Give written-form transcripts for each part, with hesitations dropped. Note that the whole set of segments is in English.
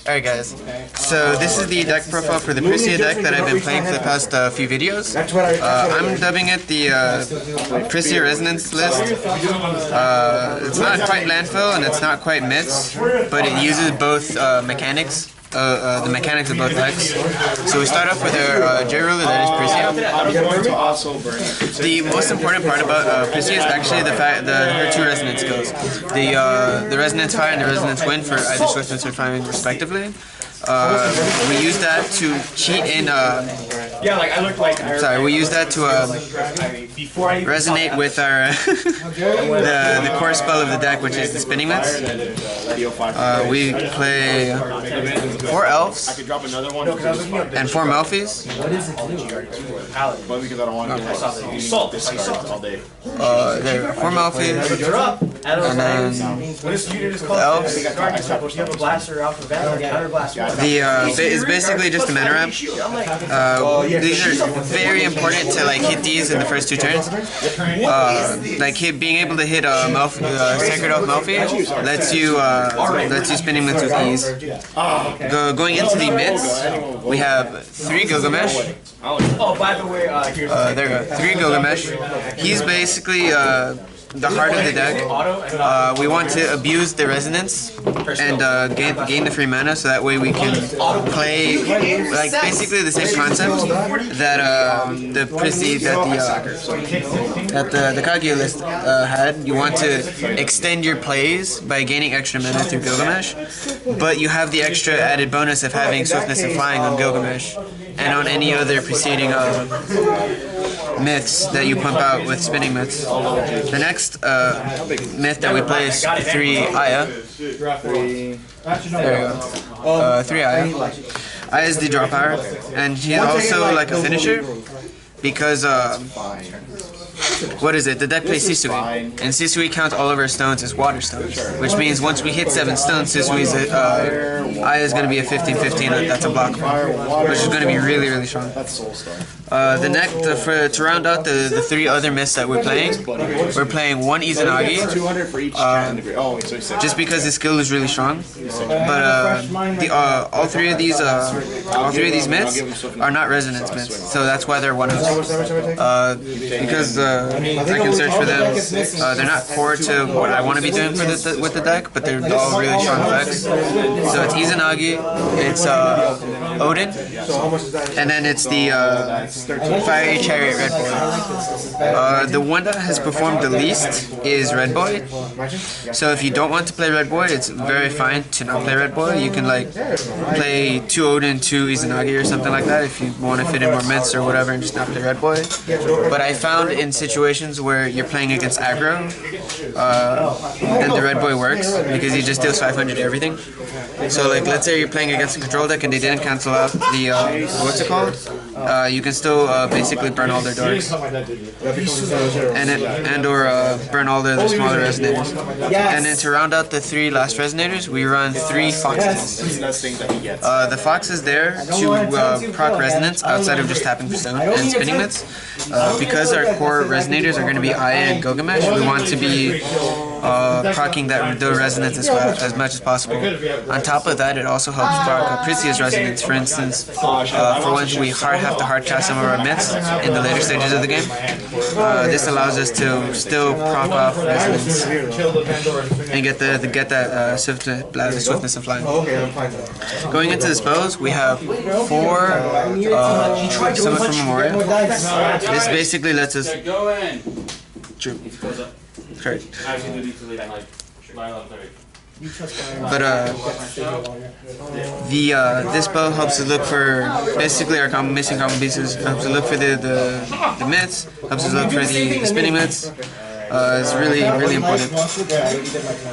Alright guys, so this is the deck profile for the Pricia deck that I've been playing for the past few videos. I'm dubbing it the Pricia Resonance list. It's not quite landfill and it's not quite myths, but it uses both mechanics. The mechanics of both decks. So we start off with our J-Ruler, that is Pricia. The most important part about Pricia is actually the fact that her two resonance skills. The Resonance Fire and the Resonance Wind for either Swiftness or Flying respectively. We use that to cheat in we use that to resonate with our the core spell of the deck, which is the Spinning Myths. We play 4 Elves and 4 Melfees. There are 4 Melfees and then Elves. It's basically just a mana ramp. These are very important to hit these in the first 2 turns. Being able to hit Sacred Elf Melfee lets you Spinning Myths with ease. Going into the myths, we have 3 Gilgamesh. Oh, by the way, there we go. 3 Gilgamesh. He's basically the heart of the deck. We want to abuse the resonance and gain the free mana, so that way we can play basically the same concept that the Kaguya list had. You want to extend your plays by gaining extra mana through Gilgamesh, but you have the extra added bonus of having Swiftness and Flying on Gilgamesh and on any other preceding myths that you pump out with Spinning Myths. The next myth that we play is 3 Aya. There you go. 3 Aya. Aya is the draw power, and she's also like a finisher because what is it? The deck plays Sissei, and Sissei counts all of our stones as water stones, which means once we hit 7 stones, Sissei's Aya is going to be a 15-15. That's a block, which is going to be really, really strong. The next, to round out the 3 other myths that we're playing 1 Izanagi, just because his skill is really strong. But all three of these myths are not resonance myths, so that's why they're 1-0s. Because I can search for them. They're not core to what I want to be doing with the deck, but they're all really strong effects. So it's Izanagi, it's Odin, and then it's the Fiery Chariot Red Boy. The one that has performed the least is Red Boy. So if you don't want to play Red Boy, it's very fine to not play Red Boy. You can play 2 Odin, 2 Izanagi or something like that if you want to fit in more myths or whatever and just not play Red Boy. But I found in situations where you're playing against aggro, then the Red Boy works because he just deals 500 to everything. So let's say you're playing against a control deck and they didn't cancel out the what's it called? You can still basically burn all their dorks or burn all their smaller resonators. And then to round out the 3 last resonators, we run 3 foxes. The fox is there to proc resonance outside of just tapping for stone and Spinning Myths. Because our core resonators are going to be Aya and Gilgamesh, we want to be proccing the resonance as much as possible. On top of that, it also helps proc Pricia's resonance. For instance, for when we have to hard cast some of our myths in the later stages of the game, this allows us to still proc off resonance and get that Swiftness and Flying. Going into the spells, we have 4 Summon Memoria. This basically lets us. Correct. But this spell helps us look for basically our missing combo pieces. Helps us look for the myths. Helps us look for the Spinning Myths. It's really important.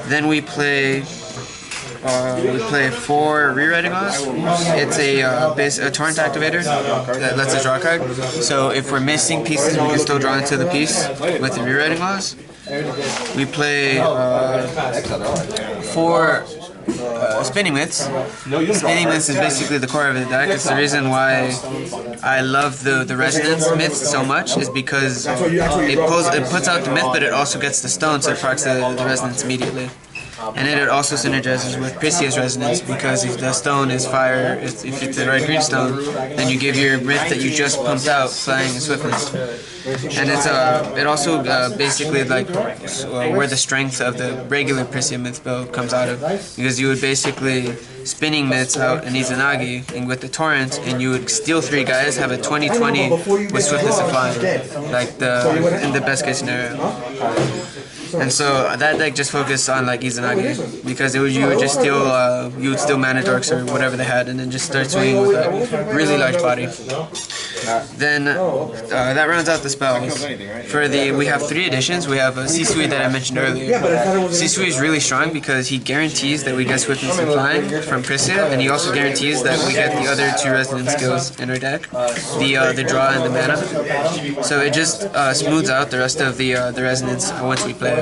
Then we play 4 Rewriting Laws. It's a torrent activator that lets us draw a card. So if we're missing pieces, we can still draw into the piece with the Rewriting Laws. We play 4 Spinning Myths. Spinning Myths is basically the core of the deck. It's the reason why I love the Resonance Myth so much, is because it puts out the myth, but it also gets the stone, so it procs the Resonance immediately. and then it also synergizes with Pricia's Resonance, because if the stone is fire, if it's the red green stone, then you give your myth that you just pumped out flying and swiftness. And it also basically like where the strength of the regular Pricia myth build comes out of, because you would basically spinning myths out an Izanagi and with the torrent, and you would steal 3 guys, have a 20/20 with swiftness and flying, like in the best case scenario. And so that deck just focused on like Izanagi, because you would just steal mana dorks or whatever they had, and then just start swinging with a really large body. Then that rounds out the spells. For we have 3 additions. We have Sissei that I mentioned earlier. Sissei is really strong because he guarantees that we get swiftness and flying from Pricia, and he also guarantees that we get the other 2 resonance skills in our deck, the draw and the mana. So it just smooths out the rest of the resonance once we play it.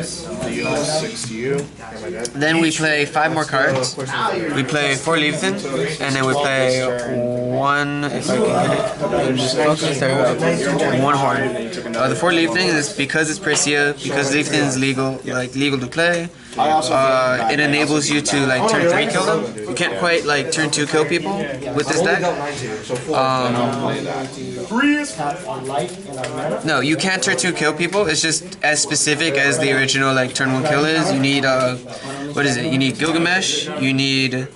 Then we play 5 more cards. We play 4 Laevateinn, and then we play 1, if I can get it, just focus, there we go, 1 horn. The 4 Laevateinn is because it's Pricia, because Laevateinn is legal to play. It enables you to like turn 3 kill them. You can't quite like turn 2 kill people with this deck. No, you can't turn 2 kill people. It's just as specific as the original like turn 1 kill is. You need what is it? You need Gilgamesh. You need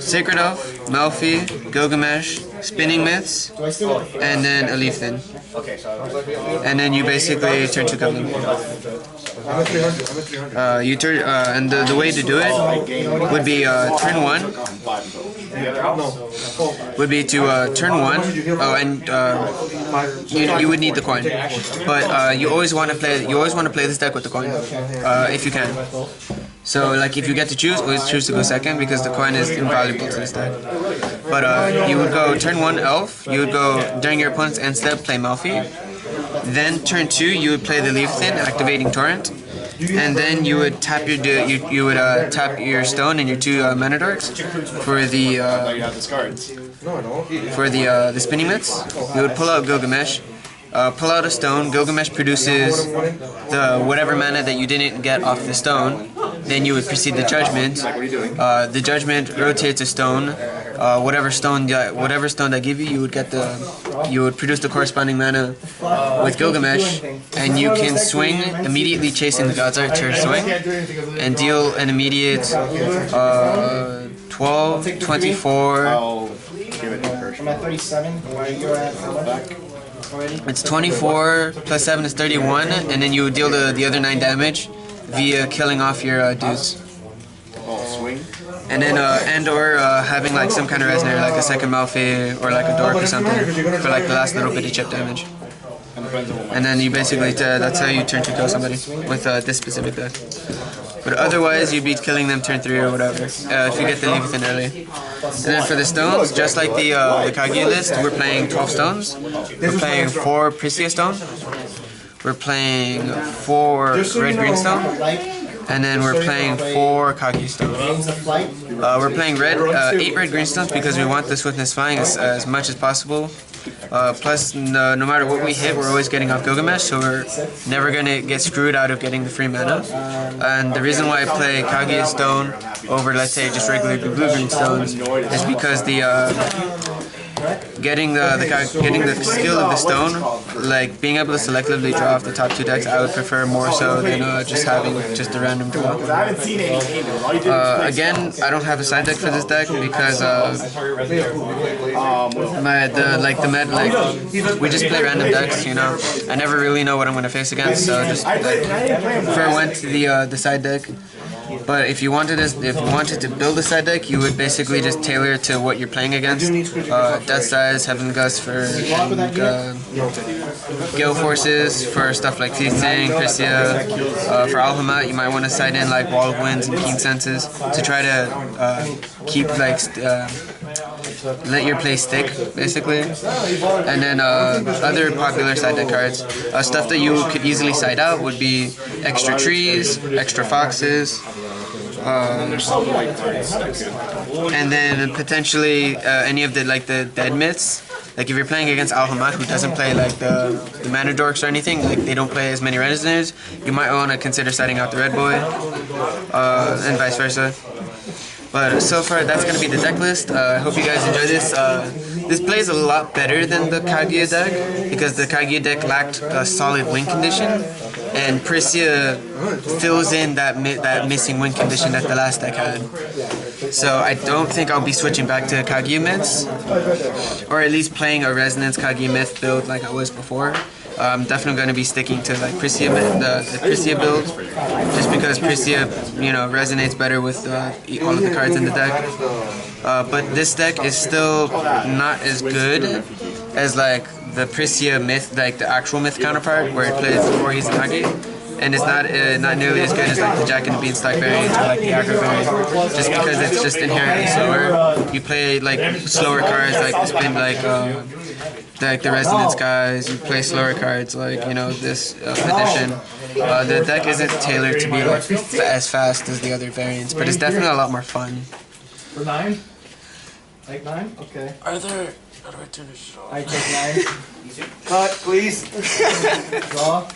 Sacred Elf, Melfee, Gilgamesh, Spinning Myths, and then a Laevateinn. And then you basically turn 2 kill them. You turn, and the way to do it would be turn 1. Would be to turn 1. Oh, and you would need the coin, but you always want to play this deck with the coin, if you can. So like if you get to choose, always choose to go second, because the coin is invaluable to this deck. But you would go turn 1 Elf. You would go during your opponent's end step play Melfee. Then turn 2 you would play the Laevateinn, activating torrent. And then you would tap your tap your stone and your 2 mana dorks for the spinning myths. You would pull out Gilgamesh. Pull out a stone. Gilgamesh produces the whatever mana that you didn't get off the stone. Then you would proceed the judgment. The judgment rotates a stone. Whatever stone they give you, you would produce the corresponding mana with Gilgamesh, and you can swing immediately, chasing the God's Art to swing, and deal an immediate 12, 24. I'm at 37. You're at It's 24 plus 7 is 31, and then you would deal the other 9 damage via killing off your dudes. And then or having like some kind of resonator, like a second Melfee or like a dork or something, for like the last little bit of chip damage. And then you basically that's how you turn to kill somebody with this specific deck. But otherwise, you'd be killing them turn 3 or whatever, if you get the Laevateinn early. And then for the stones, just like the Kaguya list, we're playing 12 stones. We're playing 4 Pricia stone. We're playing 4 red-green stone. And then we're playing 4 Kaguya stone. We're playing 8 red-green stones because we want the swiftness flying as much as possible. Plus, no matter what we hit, we're always getting off Gilgamesh, so we're never going to get screwed out of getting the free mana. And the reason why I play Kaguya Stone over, let's say, just regular blue-green stones is because getting the skill of the stone, like being able to selectively draw off the top 2 decks, I would prefer more so than just having just a random draw. Again, I don't have a side deck for this deck because we just play random decks, you know. I never really know what I'm gonna face against, so just prefer went to the side deck. But if you wanted to build a side deck, you would basically just tailor it to what you're playing against. Death Size, Heaven Gust for Gale Forces, for stuff like Sissei, Pricia. For Alhamat, you might want to side in like Wall of Winds and Keen Senses to try to keep like let your play stick, basically. And then other popular side deck cards, stuff that you could easily side out would be extra trees, extra foxes, and then potentially any of the dead myths Like if you're playing against Alhamat, who doesn't play like the mana dorks or anything, like they don't play as many Resonators, you might want to consider setting out the red boy, and vice versa. But so far, that's going to be the deck list. I hope you guys enjoy this. This plays a lot better than the Kaguya deck, because the Kaguya deck lacked a solid win condition, and Pricia fills in that missing win condition that the last deck had. So I don't think I'll be switching back to Kaguya Myths, or at least playing a Resonance Kaguya Myth build like I was before. I'm definitely going to be sticking to like Pricia Myth, the Pricia build, just because Pricia, you know, resonates better with all of the cards in the deck. But this deck is still not as good as like the Pricia Myth, like the actual Myth counterpart, where it plays 4 Izanagi. And it's not nearly as good as like the Jack and the Beanstalk variant or like the aggro variant, just because it's just inherently slower. You play like slower cards, like spin like the Resonance guys. You play slower cards like, you know, this edition. The deck isn't tailored to be like as fast as the other variants, but it's definitely a lot more fun. For 9? Like 9? Okay. How do I turn this off? I take 9. Cut, please. Draw.